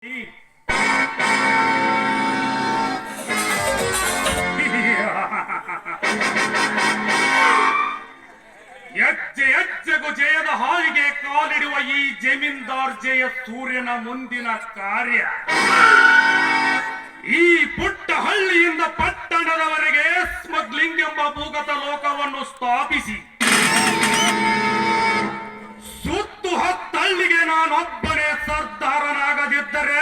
ಹೆಜ್ಜೆ ಹೆಜ್ಜೆಗೂ ಜಯದ ಹಾಲಿಗೆ ಕಾಲಿಡುವ ಈ ಜಮೀನ್ದಾರ್ ಜಯ ಸೂರ್ಯನ ಮುಂದಿನ ಕಾರ್ಯ ಈ ಪುಟ್ಟ ಹಳ್ಳಿಯಿಂದ ಪಟ್ಟಣದವರೆಗೆ ಸ್ಮಗ್ಲಿಂಗ್ ಎಂಬ ಭೂಗತ ಲೋಕವನ್ನು ಸ್ಥಾಪಿಸಿ ಸುತ್ತು ಹತ್ತಳ್ಳಿಗೆ ನಾನೊಬ್ಬನೇ ಸರ್ದಾರನಾಗದಿದ್ದರೆ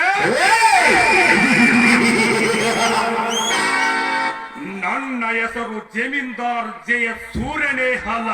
ನನ್ನ ಹೆಸರು ಜಮೀನ್ದಾರ್ ಜಯ ಸೂರ್ಯನೇ ಅಲ್ಲ.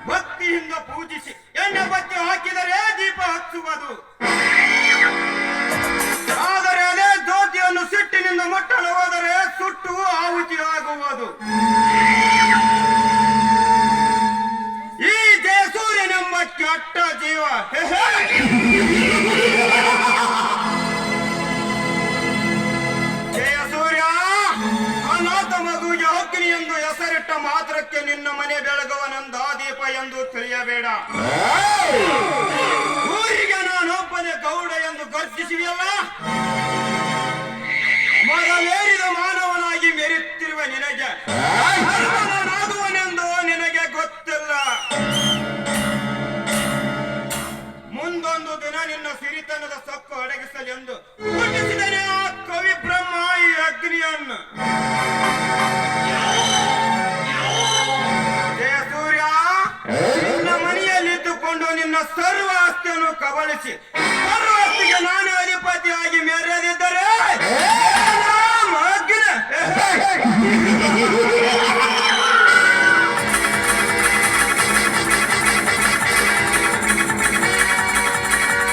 ಭಕ್ತಿಯಿಂದ ಪೂಜಿಸಿ ಎಣ್ಣೆ ಬತ್ತಿ ಹಾಕಿದರೆ ದೀಪ ಹಚ್ಚುವುದು, ಆದರೆ ಅದೇ ಜ್ಯೋತಿಯನ್ನು ಸಿಟ್ಟಿನಿಂದ ಮುಟ್ಟಲು ಹೋದರೆ ಸುಟ್ಟು ಆಹುತಿ ಆಗುವುದು. ಈ ಜಯಸೂರ್ಯನೆಂಬ ಕೆಟ್ಟ ಜೀವ ಜಯಸೂರ್ಯ ಅನಾಥ ಮಗುವಿಗೆ ಅಗ್ನಿ ಎಂದು ಹೆಸರಿಟ್ಟ ಮಾತ್ರಕ್ಕೆ ನಿನ್ನ ಮನೆ ಬೆಳಗುವನೆಂದ ದೀಪ ಎಂದು ತಿಳಿಯಬೇಡ. ಊರಿಗೆ ನಾನೊಬ್ಬನೇ ಗೌಡ ಎಂದು ಗರ್ಜಿಸಿದೆಯಲ್ಲ, ಮೊದಲೇರಿದ ಮಾನವನಾಗಿ ಮೆರೆಯುತ್ತಿರುವ ನಿನಗೆ ನಾನಾಗುವನೆಂದು ನಿನಗೆ ಗೊತ್ತಿಲ್ಲ. ಮುಂದೊಂದು ದಿನ ನಿನ್ನ ಸಿರಿತನದ ಸೊಕ್ಕು ಅಡಗಿಸಲೆಂದು ಹುಟ್ಟಿಸಿದನೇ ಆ ಕವಿ ಬ್ರಹ್ಮ ಈ ಅಗ್ನಿಯನ್ನು. ಜಯಸೂರ್ಯ, ನಿನ್ನ ಮನೆಯಲ್ಲಿದ್ದುಕೊಂಡು ನಿನ್ನ ಸರ್ವ ಆಸ್ತಿಯನ್ನು ಕಬಳಿಸಿ ಸರ್ವ ಆಸ್ತಿಗೆ ನಾನೇ ಅಧಿಪತಿಯಾಗಿ ಮೆರೆದಿದ್ದರೆ